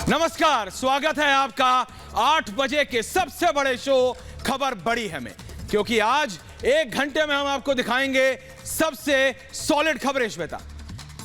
नमस्कार, स्वागत है आपका 8 बजे के सबसे बड़े शो खबर बड़ी है में, क्योंकि आज 1 घंटे में हम आपको दिखाएंगे सबसे सॉलिड खबरें। श्वेता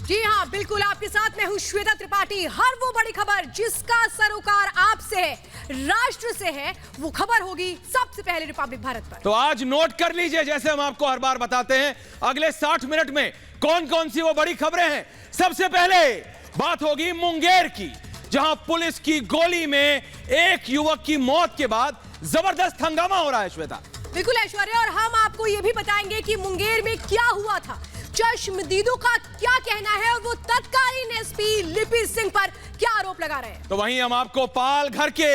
जी हाँ, बिल्कुल आपके साथ मैं हूँ श्वेता त्रिपाठी। हर वो बड़ी खबर जिसका सरोकार आपसे है, राष्ट्र से है, वो खबर होगी सबसे पहले रिपब्लिक भारत पर। तो आज नोट कर लीजिए, जैसे हम आपको हर बार बताते हैं, अगले 60 मिनट में कौन कौन सी वो बड़ी खबरें हैं। सबसे पहले बात होगी मुंगेर की, जहां पुलिस की गोली में एक युवक की मौत के बाद जबरदस्त हंगामा हो रहा है। श्वेता बिल्कुल ऐश्वर्या, और हम आपको यह भी बताएंगे कि मुंगेर में क्या हुआ था, चश्मदीदों का क्या कहना है और वो तत्कालीन एसपी लिपि सिंह पर क्या आरोप लगा रहे हैं। तो वहीं हम आपको पाल घर के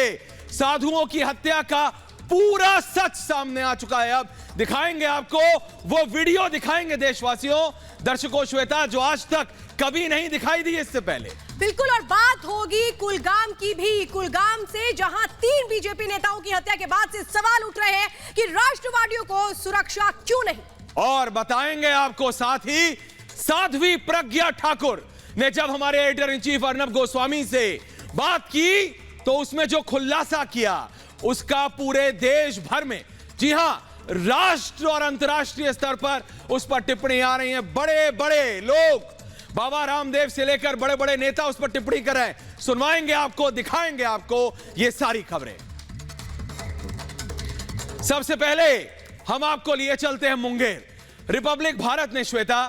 साधुओं की हत्या का पूरा सच सामने आ चुका है। अब दिखाएंगे आपको वो वीडियो, दिखाएंगे देशवासियों, दर्शकों, श्वेता, जो आज तक कभी नहीं दिखाई दी इससे पहले। बिल्कुल, और बात होगी कुलगाम की भी, कुलगाम से, जहां 3 बीजेपी नेताओं की हत्या के बाद से सवाल उठ रहे हैं कि राष्ट्रवादियों को सुरक्षा क्यों नहीं। और बताएंगे आपको साथ ही साध्वी प्रज्ञा ठाकुर ने जब हमारे editor in chief Arnab Goswami से बात की तो उसमें जो खुलासा किया उसका पूरे देश भर में, जी हां, राष्ट्र और अंतर्राष्ट्रीय स्तर पर उस पर टिप्पणी आ रही है। बड़े बड़े लोग, बाबा रामदेव से लेकर बड़े बड़े नेता उस पर टिप्पणी कर रहे हैं। सुनवाएंगे आपको, दिखाएंगे आपको ये सारी खबरें। सबसे पहले हम आपको लिए चलते हैं मुंगेर। रिपब्लिक भारत ने, श्वेता,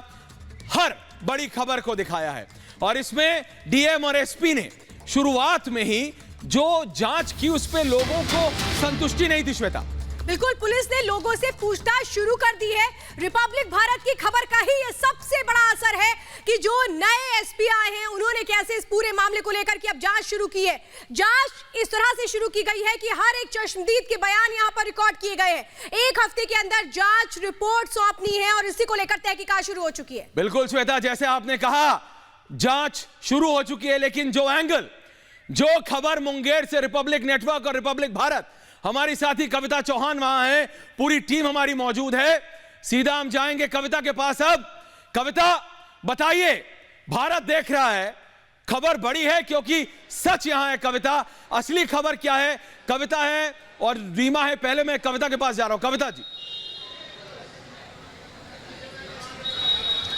हर बड़ी खबर को दिखाया है और इसमें डीएम और एसपी ने शुरुआत में ही जो जांच की उस पे लोगों को संतुष्टि नहीं थी। श्वेता बिल्कुल, पुलिस ने लोगों से पूछताछ शुरू कर दी है। रिपब्लिक भारत की खबर का ही ये सबसे बड़ा असर है कि जो नए एसपी आए हैं उन्होंने कैसे इस पूरे मामले को लेकर के अब जांच शुरू की है। जांच इस तरह से शुरू की गई है कि हर एक चश्मदीद के बयान यहां पर रिकॉर्ड किए गए हैं। 1 हफ्ते के अंदर जांच रिपोर्ट सौंपनी है और इसी को लेकर तहकीकात शुरू हो चुकी है। बिल्कुल श्वेता, जैसे आपने कहा जांच शुरू हो चुकी है, लेकिन जो एंगल, जो खबर मुंगेर से रिपब्लिक नेटवर्क और रिपब्लिक भारत, हमारी साथी कविता चौहान वहां है, पूरी टीम हमारी मौजूद है। सीधा हम जाएंगे कविता के पास। अब कविता बताइए, भारत देख रहा है, खबर बड़ी है क्योंकि सच यहां है। कविता, असली खबर क्या है? कविता है और रीमा है। पहले मैं कविता के पास जा रहा हूं। कविता जी।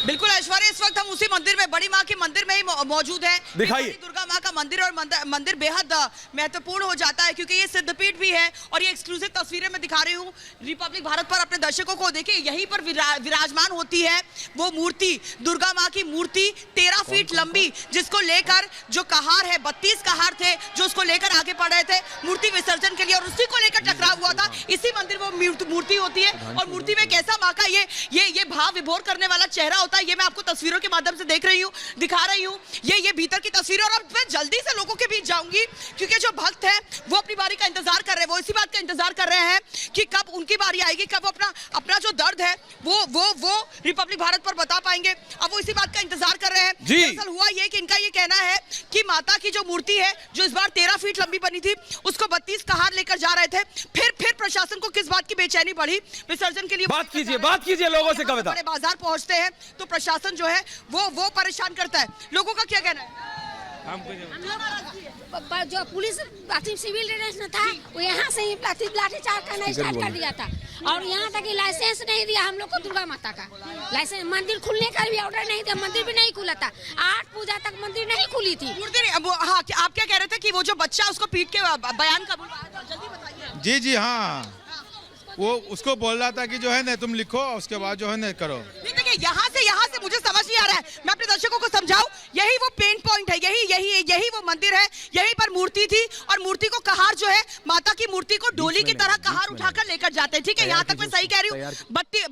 बिल्कुल ऐश्वर्या, इस वक्त हम उसी मंदिर में, बड़ी माँ के मंदिर में ही मौजूद हैं। दिखाइए। दुर्गा माँ का मंदिर, और मंदिर बेहद महत्वपूर्ण हो जाता है क्योंकि ये सिद्धपीठ भी है। और ये एक्सक्लूसिव तस्वीरें मैं दिखा रही हूँ रिपब्लिक भारत पर अपने दर्शकों को। देखिए, यहीं पर विराजमान होती है वो मूर्ति, दुर्गा माँ की मूर्ति, 13 फीट लंबी, जिसको लेकर जो कहार है, 32 कहार थे जो उसको लेकर आगे बढ़ रहे थे मूर्ति विसर्जन के लिए, और उसी को लेकर टकराव हुआ था। इसी मंदिर वो मूर्ति होती है और मूर्ति में कैसा माँ का ये भाव विभोर करने वाला चेहरा, ये मैं आपको तस्वीरों के माध्यम से देख रही हूँ, दिखा रही हूँ। ये भीतर की तस्वीर। और अब मैं जल्दी से लोगों के बीच जाऊंगी क्योंकि जो भक्त हैं वो अपनी बारी का इंतजार कर रहे हैं। वो इसी बात का इंतजार कर रहे हैं कि कब उनकी बारी आएगी, कब अपना जो दर्द है वो रिपब्लिक भारत पर बता पाएंगे। अब वो इसी बात का इंतजार कर रहे हैं। दरअसल हुआ ये कि इनका ये कहना है कि माता की जो मूर्ति है, जो इस बार 13 फीट लंबी बनी थी, उसको 32 कहार लेकर जा रहे थे। फिर प्रशासन को किस बात की बेचैनी बढ़ी विसर्जन के लिए। बात कीजिए लोगों से। कविता, बड़े बाजार पहुंचते हैं तो प्रशासन जो है वो परेशान करता है। लोगों का क्या कहना है? जो पुलिस सिविल ड्रेस में था वो यहाँ से ही लाठीचार्ज करना स्टार्ट कर दिया था, और यहाँ तक कि लाइसेंस नहीं दिया हम लोग को। दुर्गा माता का लाइसेंस, मंदिर खुलने का भी ऑर्डर नहीं था, मंदिर भी नहीं खुला था। 8 पूजा तक मंदिर नहीं खुली थी। हाँ, आप क्या कह रहे थे कि वो जो बच्चा उसको पीट के बयान का, जल्दी बताइए। जी हाँ, वो उसको बोल रहा था कि जो है ना तुम लिखो, उसके बाद जो है ना करो। देखिए, यहाँ से मुझे समझ नहीं आ रहा है, मैं अपने दर्शकों को समझाऊं। यही वो पेन पॉइंट है, यही वो मंदिर है, यहीं पर मूर्ति थी और मूर्ति को कहार जो है, माता की मूर्ति को डोली की तरह कहार उठाकर लेकर जाते हैं। ठीक है, यहाँ तक मैं सही कह रही हूँ।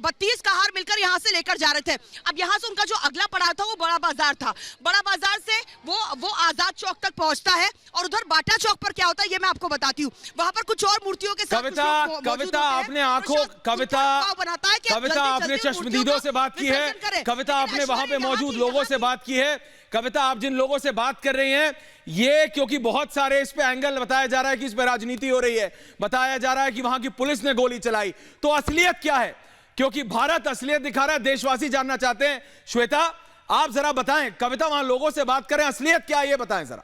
32 कहार मिलकर यहाँ से लेकर जा रहे थे। अब यहाँ से उनका जो अगला पड़ाव था वो बड़ा बाजार था। बड़ा बाजार से वो आजाद चौक तक पहुँचता है, और उधर बाटा चौक पर क्या होता है ये मैं आपको बताती हूँ। वहाँ पर कुछ और मूर्तियों के साथ कविता आपने आंखों, कविता आपने चश्मदीदों से बात की है। कविता आपने वहां पे मौजूद लोगों से बात की है। कविता, आप जिन लोगों से बात कर रही हैं, ये क्योंकि बहुत सारे इस पे एंगल बताया जा रहा है कि इस पे राजनीति हो रही है, बताया जा रहा है कि वहां की पुलिस ने गोली चलाई, तो असलियत क्या है? क्योंकि भारत असलियत दिखा रहा है, देशवासी जानना चाहते हैं। श्वेता, आप जरा बताएं, कविता वहां लोगों से बात करें, असलियत क्या है ये बताएं जरा।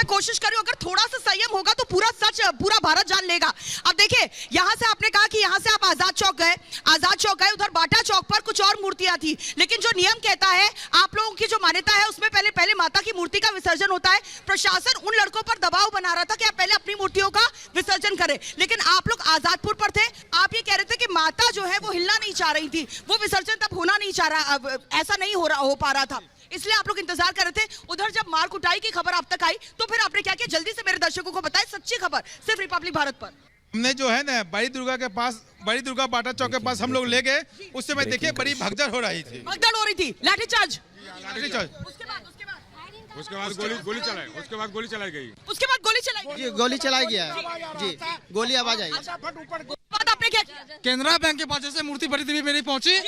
मैं कोशिश कर रही हूँ, अगर थोड़ा सा संयम होगा तो पूरा सच पूरा भारत जान लेगा। अब देखिए, यहाँ से आपने कहा कि यहाँ से आप आजाद चौक गए, उधर बाटा चौक पर कुछ और मूर्तियां थी, लेकिन जो नियम कहता है, आप लोगों की जो मान्यता है उसमें पहले माता की मूर्ति का विसर्जन होता है। प्रशासन उन लड़कों पर दबाव बना रहा था कि आप पहले अपनी मूर्तियों का विसर्जन करें, लेकिन आप लोग आजादपुर पर थे, आप ये कह रहे थे कि माता जो है वो हिलना नहीं चाह रही थी, वो विसर्जन तब होना नहीं चाह रहा, ऐसा नहीं हो पा रहा था, इसलिए आप लोग इंतजार कर रहे थे। उधर जब मार कुटाई की खबर आप तक आई तो फिर आपने क्या किया, जल्दी से मेरे दर्शकों को बताएं सच्ची खबर सिर्फ रिपब्लिक भारत पर। हमने जो है ना बड़ी दुर्गा बाटा चौक के पास हम लोग ले गए, उस समय देखिए बड़ी भगदड़ हो रही थी, लाठीचार्ज। उसके बाद गोली चलाई, उसके बाद गोली चलाई गई, जी गोली चलाई गया जी, गोली आवाज आई। बात आपने क्या किया? केनरा बैंक के पास जैसे मूर्ति बड़ी देवी मेरी पहुंची,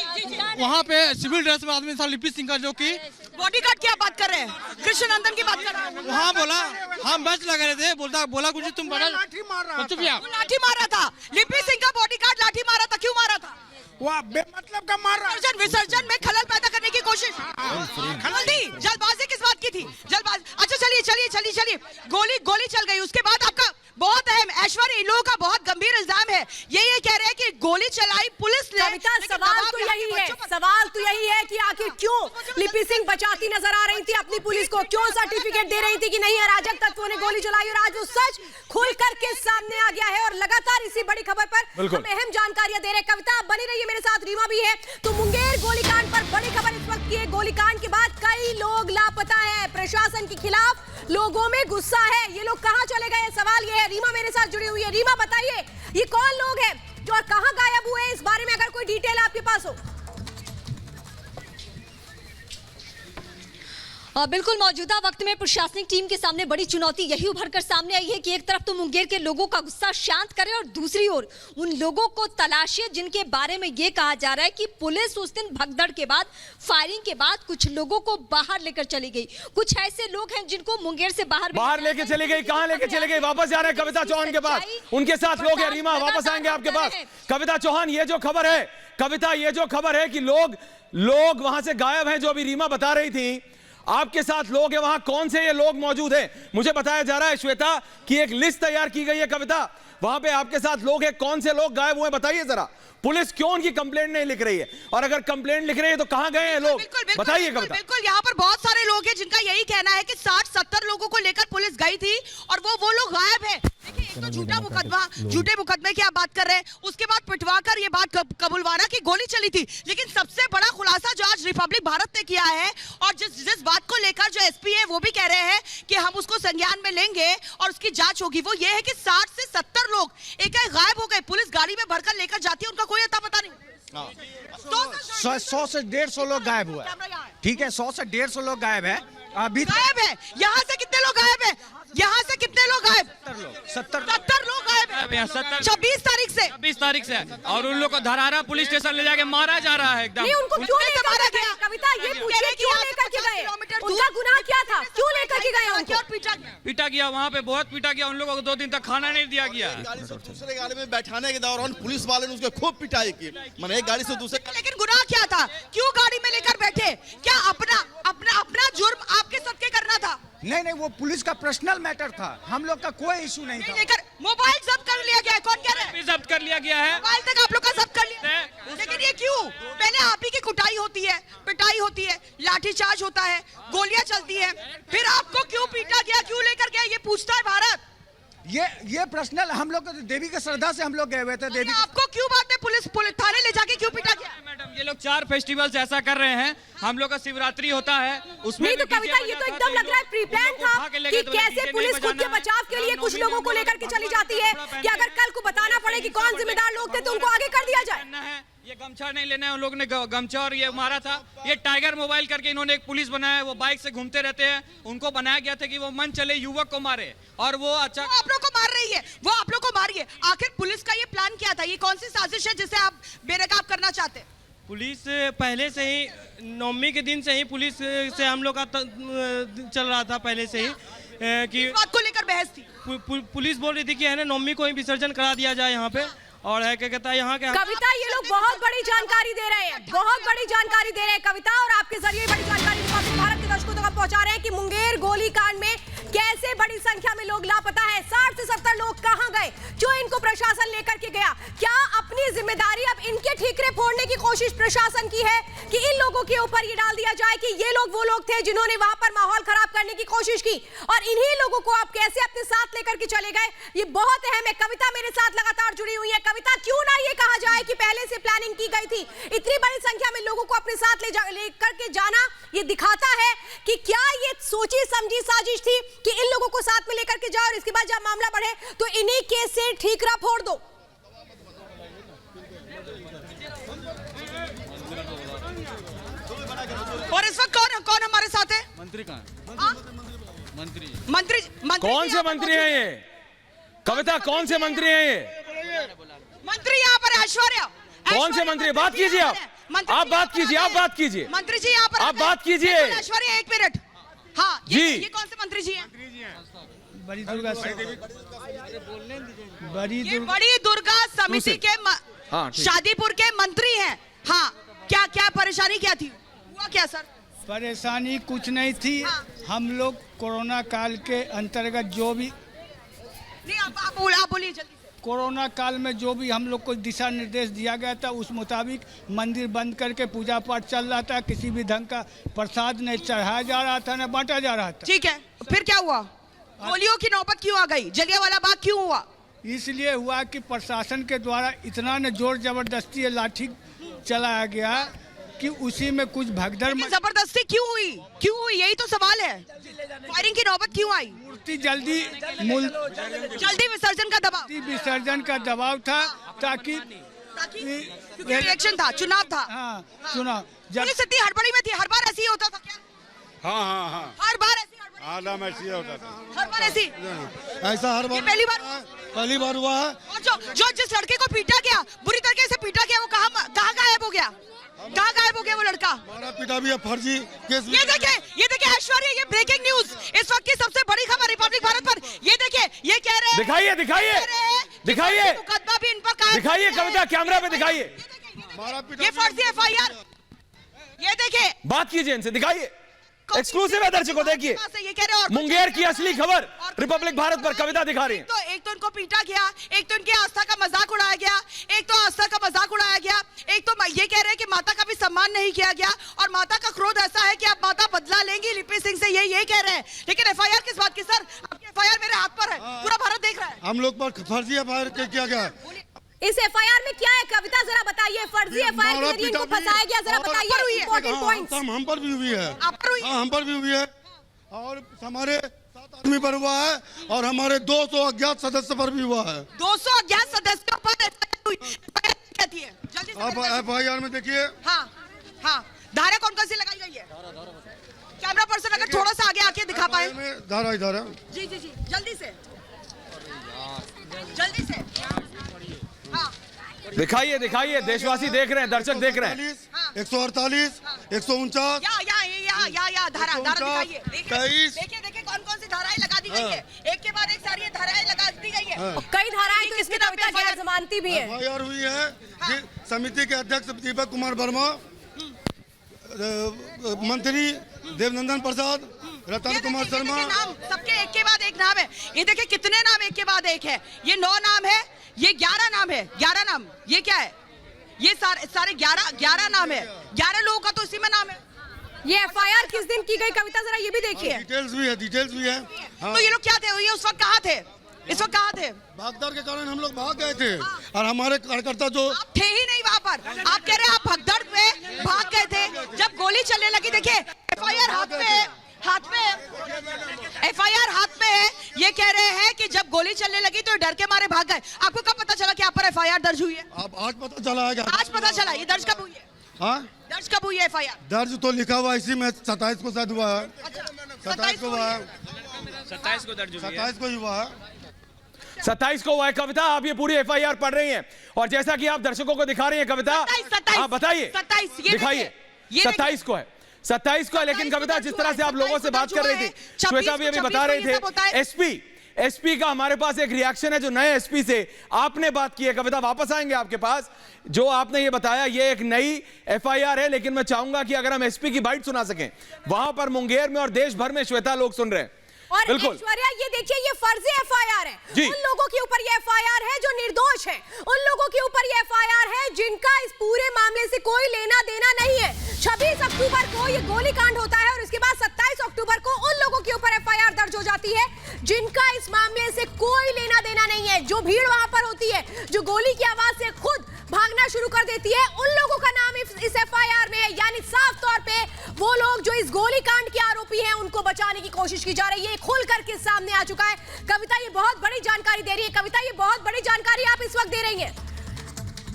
वहाँ पे सिविल ड्रेस में आदमी था लिपि सिंह का, जो कि बॉडीगार्ड की आप बात कर रहे हैं, कृष्ण नंदन की बात कर रहे हैं। वहाँ बोला हम बच लग रहे थे, बोला कुछ तुम बड़ा लाठी मार रहा था, लिपि सिंह का बॉडीगार्ड लाठी मारा था, क्यों मारा था? वाह बेमतलब का मार रहा। विसर्जन में खलल पैदा करने की कोशिश, जल्दबाजी किस बात की थी? जल्दबाजी। अच्छा चलिए, गोली चल गई, उसके बाद आपका बहुत अहम ऐश्वर्या, इन लोगों का बहुत गंभीर इल्जाम है, ये कह रहे हैं कि गोली चलाई पुलिस ने। कविता, सवाल तो यही है कि आखिर क्यों लिपि सिंह बचाती नजर आ रही थी अपनी पुलिस को, क्यों सर्टिफिकेट दे रही थी कि नहीं अराजक तत्वों ने गोली चलाई, और आज वो सच खुल करके सामने आ गया है, और लगातार इसी बड़ी खबर पर हम अहम जानकारियां दे रहे हैं। कविता, आप बनी रहिए, मेरे साथ रीमा भी है। तो मुंगेर गोलीकांड पर बड़ी खबर इस वक्त की है, गोलीकांड के बाद कई लोग लापता है, प्रशासन के खिलाफ लोगों में गुस्सा है, ये लोग कहां चले गए, सवाल ये है। रीमा मेरे साथ जुड़ी हुई है, रीमा बताइए ये कौन लोग हैं जो और कहां गायब हुए, इस बारे में अगर कोई डिटेल आपके पास हो। बिल्कुल, मौजूदा वक्त में प्रशासनिक टीम के सामने बड़ी चुनौती यही उभर कर सामने आई है कि एक तरफ तो मुंगेर के लोगों का गुस्सा शांत करे और दूसरी ओर उन लोगों को तलाशे जिनके बारे में ये कहा जा रहा है कि पुलिस उस दिन भगदड़ के बाद, फायरिंग के बाद कुछ लोगों को बाहर लेकर चली गई। कुछ ऐसे लोग हैं जिनको मुंगेर से बाहर लेके चली गई, कहां लेके चली गई? वापस जा रहे हैं कविता चौहान के पास, उनके साथ लोग हैं। रीमा वापस आएंगे आपके पास। कविता चौहान, ये जो खबर है, कविता ये जो खबर है कि लोग वहां से गायब हैं, जो अभी रीमा बता रही थी, आपके साथ लोग हैं वहां, कौन से ये लोग मौजूद हैं? मुझे बताया जा रहा है श्वेता कि एक लिस्ट तैयार की गई है। कविता, वहां पे आपके साथ लोग हैं, कौन से लोग गायब हुए बताइए जरा। पुलिस क्यों उनकी कंप्लेंट नहीं लिख रही है, और अगर कंप्लेंट लिख रही है तो कहां गए हैं लोग? बताइए कविता। बिल्कुल, यहाँ पर बहुत सारे लोग हैं जिनका यही कहना है कि 60-70 लोगों को लेकर पुलिस गई थी और वो लोग गायब हैं। देखिए, एक तो झूठे मुकदमे की आप बात कर रहे हैं, उसके बाद पिटवाकर ये बात कबूलवाना की गोली चली थी, लेकिन सबसे बड़ा खुलासा जो आज रिपब्लिक भारत ने किया है, और जिस बात को लेकर जो एसपी है वो भी कह रहे हैं कि हम उसको संज्ञान में लेंगे और उसकी जांच होगी, वो ये है कि 60 से 70 लोग एक गायब हो गए। पुलिस गाड़ी में भरकर लेकर जाती है, उनका कोई अता पता नहीं। 100 से 150 लोग गायब हुआ है, ठीक है, 100 से 150 लोग गायब है अभी गायब है। यहाँ से कितने लोग गायब है? यहाँ से कितने लोग गायब? 70 लोग गायब है 26 तारीख से, और उन लोग को धरारा पुलिस स्टेशन ले जाके मारा जा रहा है एकदम। नहीं, उनको क्यों लेकर मारा गया? कविता, ये पूछिए क्यों लेकर के गए? उनका गुनाह क्या था, क्यों लेकर के गए उनको? पीटा गया, वहाँ पे बहुत पीटा गया, उन लोगों को 2 दिन तक खाना नहीं दिया गया। गाड़ी से दूसरे गाड़ी में बैठाने के दौरान पुलिस वाले ने उसको खूब पिटाई की, मैंने एक गाड़ी से दूसरे। लेकिन गुनाह क्या था, क्यों गाड़ी में लेकर बैठे? क्या अपना जुर्म आपके सबके करना था? नहीं, वो पुलिस का पर्सनल मैटर था, हम लोग का कोई इशू नहीं था। लेकर मोबाइल जब्त कर लिया गया है, कौन कह रहा है? जब्त कर लिया गया है, मोबाइल तक आप लोग का जब्त कर लिया, लेकिन ये क्यों? पहले आप ही की कुटाई होती है, पिटाई होती है, लाठीचार्ज होता है, गोलियां चलती है, फिर आपको क्यों पीटा गया, क्यों लेकर गया, ये पूछता है भारत। ये पर्सनल, हम लोग देवी के श्रद्धा से हम लोग गए हुए थे। देवी आपको क्यों बाद में पुलिस थाने ले जाके क्यों पीटा गया? मैडम, ये लोग 4 फेस्टिवल्स ऐसा कर रहे हैं, हम लोग का शिवरात्रि होता है उसमें। नहीं तो कविता, ये तो एकदम लग रहा है प्री प्लान था कि कैसे पुलिस खुद के बचाव के लिए कुछ लोगों को लेकर के चली जाती है कि अगर कल को बताना पड़े कि कौन जिम्मेदार लोग थे तो उनको आगे कर दिया जाए। ये गमछा नहीं लेना है, उन लोगों ने गमछा और ये मारा था। ये टाइगर मोबाइल करके इन्होंने एक पुलिस बनाया है, वो बाइक से घूमते रहते हैं, उनको बनाया गया था कि वो मन चले युवक को मारे, और वो अच्छा आप लोग को मार रही है, वो आप लोग को मार रही है। आखिर पुलिस का ये प्लान क्या था, ये कौन सी साजिश है जिसे आप बेनकाब करना चाहते हैं? पुलिस पहले से ही 9वीं के दिन से ही पुलिस से हम लोग का चल रहा था पहले से ही कि इस बात को लेकर बहस थी। पुलिस बोल रही थी कि है ना 9वीं को ही विसर्जन करा दिया जाए यहाँ पे, और है क्या कहता है यहाँ के। कविता, ये लोग बहुत बड़ी जानकारी दे रहे हैं, बहुत बड़ी जानकारी दे रहे हैं कविता, और आपके जरिए बड़ी जानकारी भारत के दर्शकों तक पहुंचा रहे हैं कि मुंगेर गोलीकांड में कैसे बड़ी बड़ी संख्या में लोग लापता है। 60 से 70 लोग कहां गए जो इनको प्रशासन लेकर के गया? क्या अपनी जिम्मेदारी अब इनके ठीकरे फोड़ने की कोशिश प्रशासन की है कि इन लोगों के ऊपर ये डाल दिया जाए कि ये लोग वो लोग थे जिन्होंने वहां पर माहौल खराब करने की कोशिश की और इन्हीं लोगों को आप कैसे अपने साथ लेकर के चले गए? ये बहुत अहम है। कविता मेरे साथ लगातार जुड़ी हुई है। कविता, क्यों ना ये कहा जाए कि पहले से प्लानिंग की गई थी? इतनी बड़ी संख्या में लोगों को अपने साथ लेकर के जाना ये दिखाता है कि क्या ये सोची समझी साजिश थी कि इन लोगों को साथ में लेकर के जाओ और इसके बाद जब मामला बढ़े तो इन्हीं केस से ठीकरा फोड़ दो। और इस वक्त कौन हमारे साथ है? मंत्री कहाँ मंत्री कौन से मंत्री हैं ये? कविता, कौन से मंत्री हैं ये? मंत्री यहाँ पर ऐश्वर्या। कौन से मंत्री? बात कीजिए आप बात कीजिए, आप बात कीजिए। मंत्री जी यहाँ पर आप बात कीजिए। ऐश्वर्या, एक मिनट। हाँ जी, ये कौन से मंत्री जी हैं? बड़ी दुर्गा बड़ी दुर्गा समिति के शादीपुर के मंत्री हैं। हाँ, क्या परेशानी क्या थी? हुआ क्या सर? परेशानी कुछ नहीं थी। हम लोग कोरोना काल के अंतर्गत जो भी नहीं, आप बोलिए जल्दी। कोरोना काल में जो भी हम लोग को दिशा निर्देश दिया गया था उस मुताबिक मंदिर बंद करके पूजा पाठ चल रहा था। किसी भी ढंग का प्रसाद नहीं चढ़ाया जा रहा था, न बांटा जा रहा था। ठीक है, फिर क्या हुआ? गोलियों की नौबत क्यों आ गई? जलियांवाला बाग क्यों हुआ? इसलिए हुआ कि प्रशासन के द्वारा इतना न जोर जबरदस्ती लाठी चलाया गया कि उसी में कुछ भगदड़। जबरदस्ती क्यों हुई? यही तो सवाल है। फायरिंग की नौबत क्यों आई? मूर्ति जल्दी विसर्जन का दबाव था ताकि इलेक्शन था, चुनाव था। हाँ, चुनाव। पुलिस इतनी हड़बड़ी में थी। हर बार ऐसे ही होता था क्या? हाँ हर बार ऐसी होता था। हर बार ऐसी? ऐसा हर बार पहली बार हुआ है। और जो जिस लड़के को पीटा गया, बुरी तरीके से पीटा गया, वो कहाँ गायब हो गया? कहाँ गायब हो गया वो लड़का? मारा पीटा भी है, फर्जी केस। ये देखिए ऐश्वर्या, ये ब्रेकिंग न्यूज, इस वक्त की सबसे बड़ी खबर रिपब्लिक भारत पर। ये देखिए, ये कह रहे हैं, दिखाइए मुकदमा भी इन पर कायम। दिखाइए कविता, कैमरा पे दिखाइए। ये फर्जी FIR। ये देखिए, बात कीजिए इनसे, दिखाइए। एक्सक्लूसिव है दर्शकों, देखिए मुंगेर की असली खबर रिपब्लिक भारत पर कविता दिखा रही है। एक तो इनको पीटा गया, एक तो इनकी आस्था का मजाक उड़ाया गया, एक तो ये कह रहे हैं कि माता का भी सम्मान नहीं किया गया और माता का क्रोध ऐसा है कि अब माता बदला लेंगी लिपि सिंह से, ये कह रहे हैं। लेकिन FIR किस बात की सर? आपकी FIR मेरे हाथ पर है, पूरा भारत देख रहा है। हम लोग पर फर्जी FIR किया गया। इस FIR में क्या है कविता, जरा बताइए। फर्जी FIR के जरिए इनको फंसाया गया, जरा बताइए इंपॉर्टेंट पॉइंट्स। हम पर भी हुई है, हम पर भी हुई है और हमारे 7 आदमी पर हुआ है और हमारे 200 अज्ञात सदस्य पर भी हुआ है। 200 अज्ञात सदस्यों पर कहती है। जल्दी से आप FIR में देखिए। हाँ, धारा कौन सी लगाई गई है? कैमरा पर्सन अगर थोड़ा सा आगे आके दिखा पाए। धारा इधर है। जी, जल्दी से। दिखाइए, देशवासी देख रहे हैं, दर्शक देख रहे हैं। 148, 149, या धारा दिखाइए। देखिए कौन सी धाराएं लगा दी गई है। एक के बाद एक सारी धाराएं लगा दी गई है। कई धाराएं तो इसमें कविता गैर जमानती भी है। FIR हुई है। समिति के अध्यक्ष दीपक कुमार वर्मा, मंत्री देवनंदन प्रसाद, रतन कुमार शर्मा। सबके एक के बाद एक नाम है। ये देखिए कितने नाम एक के बाद एक है। ये 9 नाम है, ये 11 नाम है। 11 नाम, ये क्या है? ये सारे 11 नाम है। 11 लोगों का तो इसी में नाम है। ये FIR किस दिन की गई कविता, जरा ये भी देखिए। डिटेल्स भी है। तो ये लोग क्या थे? ये उस वक्त कहाँ थे? इस वक्त कहाँ थे? भागदड़ के कारण हम लोग भाग गए थे और हमारे कार्यकर्ता जो थे ही नहीं वहाँ पर। आप कह रहे हैं आप भगदड़ में भाग गए थे जब गोली चलने लगी। देखिए FIR हाथ में है। FIR हाथ में है। ये कह रहे हैं कि जब गोली चलने लगी तो डर के मारे भाग गए। आपको कब पता चला कि आप पर FIR दर्ज हुई है? आज पता चला है। आज पता चला। ये दर्ज कब हुई है? दर्ज कब हुई है FIR? दर्ज तो लिखा हुआ इसी में 27 को शायद हुआ है। 27 को हुआ है। 27 को दर्ज हुआ है। 27 को ही हुआ है। 27 को हुआ है। कविता, आप ये पूरी FIR पढ़ रही हैं और जैसा कि आप दर्शकों को दिखा रही हैं कविता, हाँ बताइए, दिखाइए। 27 को है, 27 को है। लेकिन कविता, जिस तरह से आप लोगों से बात कर रही थी, श्वेता भी अभी बता रहे थे, एसपी का हमारे पास एक रिएक्शन है जो नए एसपी से आपने बात की है। कविता, वापस आएंगे आपके पास। जो आपने ये बताया ये एक नई FIR है, लेकिन मैं चाहूंगा कि अगर हम एसपी की बाइट सुना सकें। वहां पर मुंगेर में और देश भर में श्वेता लोग सुन रहे हैं। और बिल्कुल। ऐश्वर्या, ये देखिए, ये फर्जी एफआईआर है। उन लोगों के ऊपर ये एफआईआर है जो निर्दोष है, उन लोगों के ऊपर ये एफआईआर है जिनका इस पूरे मामले से कोई लेना देना नहीं है। 26 अक्टूबर को ये गोलीकांड होता है और उसके बाद 27 अक्टूबर को उन लोगों के ऊपर एफआईआर दर्ज हो जाती है जिनका इस मामले से कोई लेना देना नहीं है। जो भीड़ वहां पर होती है, जो गोली की आवाज से खुद भागना शुरू कर देती है, उन लोगों का नाम इस एफआईआर में है। यानी साफ तौर पे वो लोग जो इस गोलीकांड के आरोपी हैं उनको बचाने की कोशिश की जा रही है। खुल करके सामने आ चुका है। कविता ये बहुत बड़ी जानकारी दे रही है। कविता, ये बहुत बड़ी जानकारी आप इस वक्त दे रही हैं।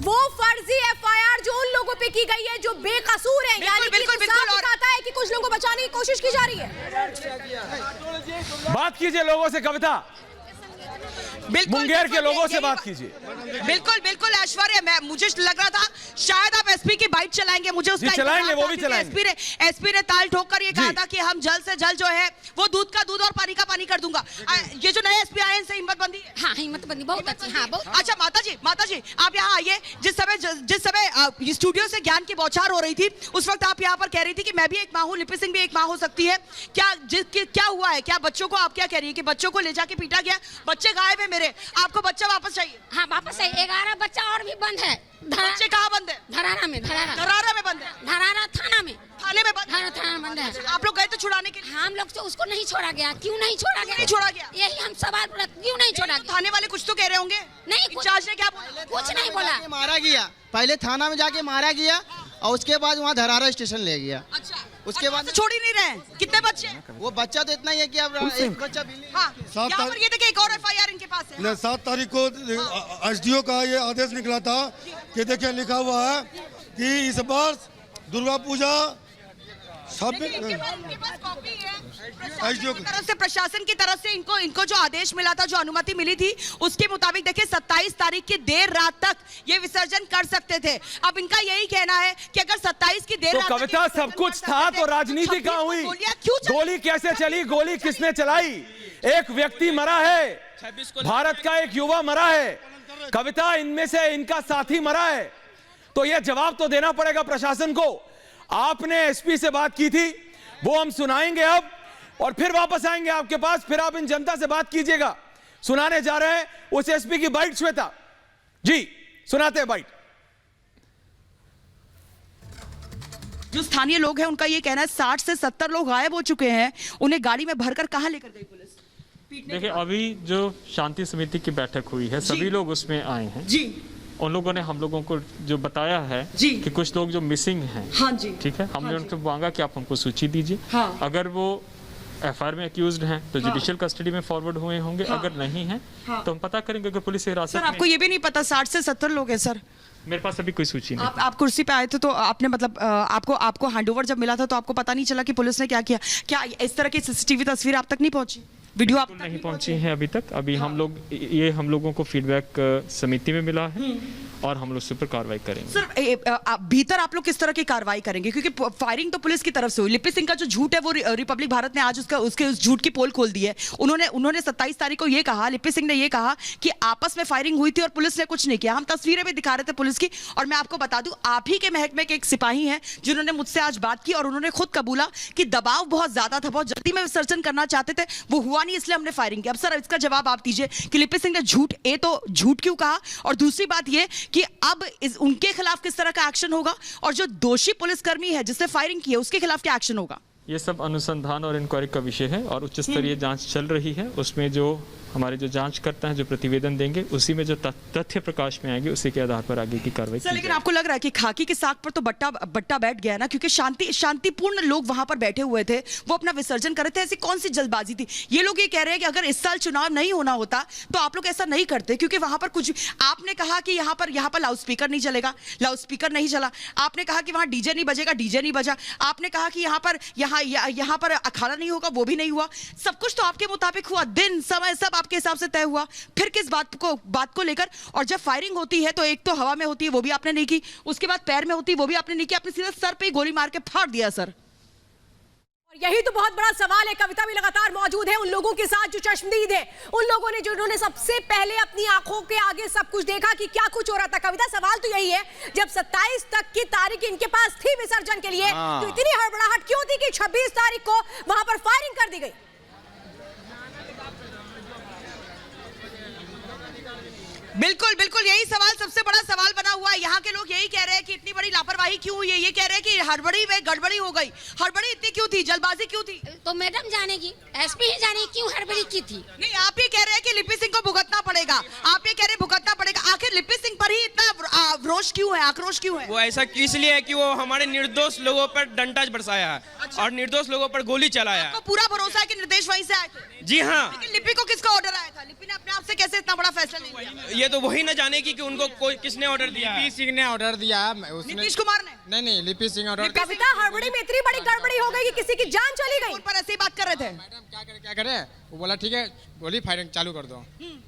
वो फर्जी एफआईआर जो उन लोगों पे की गई है जो बेकसूर हैं, यानी कि बिल्कुल, साफ दिखाता है कि कुछ लोगों को बचाने की कोशिश की जा रही है। बात कीजिए लोगों से कविता, मुंगेर के लोगों से बात कीजिए। बिल्कुल बिल्कुल ऐश्वर्या, मुझे लग रहा था शायद आप एसपी की बाइट चलाएंगे। मुझे उसका चलाएंगे, वो भी चलाएंगे। एसपी ने ताल ठोक कर ये कहा था कि हम जल्द से जल्द जो है वो दूध का दूध और पानी का पानी कर दूंगा। ये जो नए एसपी आए इनसे हिम्मत बंदी है। हाँ, हिम्मत बंदी बहुत अच्छी। हाँ, बहुत। अच्छा माता जी आप यहाँ आइए। जिस समय स्टूडियो से ज्ञान की बौछार हो रही थी उस वक्त आप यहाँ पर कह रही थी कि मैं भी एक माँ हूँ, लिपि सिंह भी एक माँ हो सकती है। क्या हुआ है? क्या बच्चों को आप क्या कह रही है कि बच्चों को ले जाके पीटा गया? बच्चे गायब है मेरे, आपको बच्चा वापस चाहिए? हाँ, वापस है। 11 बच्चा और भी बंद है। बच्चे कहाँ बंद है? धरारा में। धरारा में बंद है? धरारा थाना में बंद? थाना बंद है। आप लोग गए तो छुड़ाने के लिए? हम लोग तो उसको नहीं छोड़ा गया। क्यों नहीं छोड़ा गया? नहीं छोड़ा गया, यही हम सवाल पूछा, क्यों नहीं छोड़ा गया? थाने वाले कुछ तो कह रहे होंगे। नहीं, इंचार्ज ने क्या बोला? कुछ नहीं बोला। मारा गया, पहले थाना में जाके मारा गया और उसके बाद वहाँ धरारा स्टेशन ले गया। अच्छा, उसके बाद छोड़ ही नहीं रहे। कितने बच्चे? वो बच्चा तो इतना ही है कि अब एक बच्चा भी नहीं। हाँ, यहाँ पर ये देखिए एक और एफआईआर इनके पास है। 7 तारीख को एसडीओ का ये आदेश निकला था कि देखिए लिखा हुआ है कि इस बार दुर्गा पूजा प्रशासन की तरफ से इनको जो आदेश मिला था, जो अनुमति मिली थी, उसके मुताबिक देखिए 27 तारीख की देर रात तक ये विसर्जन कर सकते थे। अब इनका यही कहना है कि अगर 27 की देर तो कविता सब कुछ था तो राजनीति कहाँ हुई? गोली कैसे चली? गोली किसने चलाई? एक व्यक्ति मरा है, भारत का एक युवा मरा है। कविता, इनमें से इनका साथी मरा है, तो यह जवाब तो देना पड़ेगा प्रशासन को। आपने एसपी से बात की थी, वो हम सुनाएंगे अब, और फिर वापस आएंगे आपके पास, फिर आप इन जनता से बात कीजिएगा। सुनाने जा रहे हैं उस एसपी की बाइट। श्वेता जी सुनाते हैं बाइट। जो स्थानीय लोग हैं उनका ये कहना है 60 से 70 लोग गायब हो चुके हैं। उन्हें गाड़ी में भरकर कहां लेकर गई पुलिस? देखिए, अभी जो शांति समिति की बैठक हुई है, सभी लोग उसमें आए हैं जी। उन लोगों ने हम लोगों को जो बताया है कि कुछ लोग जो मिसिंग हैं, हाँ जी, ठीक है, हमने उनसे मांगा कि आप हमको सूची दीजिए। हाँ। अगर वो एफआईआर में अक्यूज्ड हैं तो जुडिशियल कस्टडी में फॉरवर्ड हुए होंगे। अगर नहीं है तो हम पता करेंगे कि पुलिस हिरासत में। आपको ये भी नहीं पता 60 से 70 लोग हैं सर? मेरे पास अभी कोई सूची नहीं। आप कुर्सी पे आए थे तो आपने मतलब आपको हैंडओवर जब मिला था तो आपको पता नहीं चला कि पुलिस ने क्या किया? क्या इस तरह की सीसीटीवी तस्वीर आप तक नहीं पहुंची? वीडियो आप नहीं पहुंची है अभी तक। अभी हम लोगों को फीडबैक समिति में मिला है और हम लोग उस पर कार्रवाई करेंगे। सर भीतर आप लोग किस तरह की कार्रवाई करेंगे? क्योंकि फायरिंग तो पुलिस की तरफ से हुई। लिपि सिंह का जो झूठ है वो रिपब्लिक भारत ने आज उसके उस झूठ की पोल खोल दी है। उन्होंने 27 तारीख को ये कहा, लिपि सिंह ने ये कहा कि आपस में फायरिंग हुई थी और पुलिस ने कुछ नहीं किया। हम तस्वीरें भी दिखा रहे थे पुलिस की, और मैं आपको बता दूं आप ही के महकमे के एक सिपाही हैं जिन्होंने मुझसे आज बात की और उन्होंने खुद कबूला कि दबाव बहुत ज्यादा था, बहुत जल्दी में विसर्जन करना चाहते थे, वो हुआ नहीं इसलिए हमने फायरिंग की। अब सर इसका जवाब आप दीजिए कि लिपि सिंह ने झूठ क्यों कहा, और दूसरी बात ये कि अब उनके खिलाफ किस तरह का एक्शन होगा, और जो दोषी पुलिसकर्मी है जिसने फायरिंग की है उसके खिलाफ क्या एक्शन होगा? ये सब अनुसंधान और इंक्वायरी का विषय है और उच्च स्तरीय जांच चल रही है। उसमें जो हमारे जो जांच करता है, जो प्रतिवेदन देंगे, उसी में जो तथ्य प्रकाश में आएंगे उसी के आधार पर आगे की कार्रवाई। सर लेकिन आपको लग रहा है कि खाकी की साख पर तो बट्टा बैठ गया ना, क्योंकि शांतिपूर्ण लोग वहां पर बैठे हुए थे, वो अपना विसर्जन कर रहे थे। ऐसी कौन सी जल्दबाजी थी? ये लोग ये कह रहे हैं कि अगर इस साल चुनाव नहीं होना होता तो आप लोग ऐसा नहीं करते, क्योंकि वहां पर कुछ आपने कहा कि यहाँ पर लाउड स्पीकर नहीं चलेगा, लाउड स्पीकर नहीं चला। आपने कहा कि वहां डीजे नहीं बजेगा, डीजे नहीं बजा। आपने कहा कि यहाँ पर अखाड़ा नहीं होगा, वो भी नहीं हुआ। सब कुछ तो आपके मुताबिक हुआ, दिन समय सब आपके हिसाब से तय हुआ। फिर किस बात को लेकर? और जब फायरिंग होती है तो एक तो हवा में होती है, वो भी आपने नहीं की, उसके बाद पैर में होती है, वो भी आपने नहीं की, आपने सीधा सर पे ही गोली मार के फाड़ दिया सर। और यही तो बहुत बड़ा सवाल है। कविता भी लगातार मौजूद है उन लोगों के साथ जो चश्मदीद है, उन लोगों ने जिन्होंने सबसे पहले अपनी आंखों के आगे सब कुछ देखा कि क्या कुछ हो रहा था। कविता, सवाल तो यही है, जब 27 तक की तारीख इनके पास थी विसर्जन के लिए, तो इतनी हड़बड़ाहट क्यों थी कि 26 तारीख को वहां पर फायरिंग कर दी गई? बिल्कुल बिल्कुल यही सवाल सबसे बड़ा सवाल बना हुआ है। यहाँ के लोग यही कह रहे हैं कि इतनी बड़ी लापरवाही क्यों हुई है, ये कह रहे हैं कि हड़बड़ी में गड़बड़ी हो गई। हड़बड़ी इतनी क्यों थी, जल्दबाजी क्यों थी? तो मैडम जानेगी, एसपी ही जाने क्यों हड़बड़ी की थी। नहीं, आप ये कह रहे हैं कि लिपि सिंह को भुगतना पड़ेगा, आप ये कह रहे हैं भुगतना पड़ेगा। आखिर लिपि सिंह पर ही इतना रोष क्यों है, आक्रोश क्यों है? वो ऐसा इसलिए है कि वो हमारे निर्दोष लोगों पर डंडा बरसाया है और निर्दोष लोगों पर गोली चलाया है। आपको पूरा भरोसा है कि निर्देश वहीं से आए थे? जी हाँ। लेकिन लिपि को किसका ऑर्डर आया था? लिपि ने अपने आप से कैसे इतना बड़ा फैसला ले लिया? ये तो वही न जाने कि उनको कोई किसने ऑर्डर दिया। लिपि सिंह ने ऑर्डर दिया, नीतीश कुमार ने? नहीं, लिपि सिंह ऑर्डर। कविता, हड़बड़ी में इतनी बड़ी गड़बड़ी हो गई कि किसी की जान चली गई। उन पर ऐसे ही बात कर रहे थे। मैडम क्या करे, वो बोला ठीक है गोली फायरिंग चालू कर दो,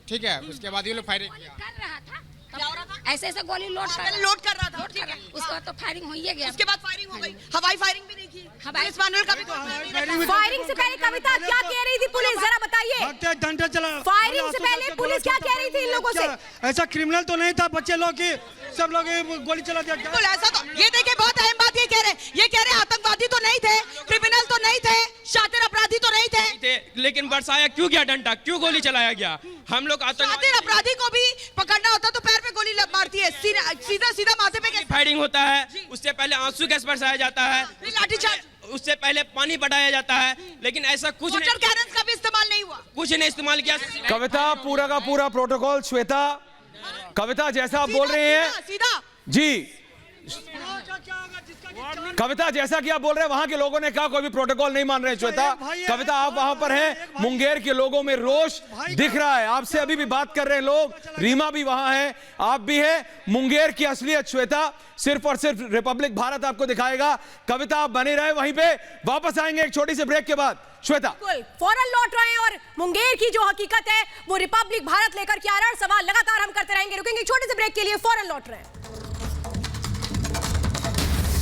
ठीक है। उसके बाद ये लोग फायरिंग किया। कर रहा था, क्या हो रहा था? ऐसे ऐसे गोली लोड कर रहा था, ठीक है। उसके बाद तो फायरिंग हो ही गया। उसके बाद फायरिंग हो गई, हवाई फायरिंग भी नहीं की। पुलिस मैनुअल का भी फायरिंग से पहले कविता क्या कह रही थी पुलिस, जरा बताइए। फायरिंग से पहले पुलिस क्या कह रही थी इन लोगों से? ऐसा क्रिमिनल तो नहीं था, बच्चे लोग की सब लोग गोली चला दिया। बिल्कुल ऐसा तो, ये देखिए बहुत अहम बात ये कह रहे आतंकवादी तो नहीं थे, क्रिमिनल तो नहीं थे, शातिर अपराधी तो नहीं थे, लेकिन बरसाया क्यों गया डंडा, क्यों गोली चलाया गया? हम लोग शातिर अपराधी को भी पकड़ना होता तो पैर पे गोली मारती है, सीधा सीधा माथे पे फायरिंग होता है। उससे पहले आंसू गैस बरसाया जाता है, लाठीचार्ज, उससे पहले पानी पटाया जाता है, लेकिन ऐसा कुछ नहीं, कैनन का भी इस्तेमाल नहीं हुआ, कुछ नहीं इस्तेमाल किया। कविता, पूरा का पूरा प्रोटोकॉल श्वेता, कविता जैसा आप बोल रहे हैं सीधा जी, कविता जैसा कि आप बोल रहे हैं वहां के लोगों ने कहा कोई भी प्रोटोकॉल नहीं मान रहे। श्वेता, कविता आप वहां पर हैं, मुंगेर के लोगों में रोष दिख रहा है, आपसे अभी भी बात कर रहे हैं लोग, रीमा भी वहां है, आप भी हैं। मुंगेर की असलियत श्वेता सिर्फ और सिर्फ रिपब्लिक भारत आपको दिखाएगा। कविता आप बने रहे वहीं पे, वापस आएंगे एक छोटी सी ब्रेक के बाद। श्वेता फौरन लौट रहे हैं और मुंगेर की जो हकीकत है वो रिपब्लिक भारत लेकर के आ रहा है। सवाल लगातार हम करते रहेंगे, रुकेंगे छोटे से ब्रेक के लिए, फौरन लौट रहे हैं।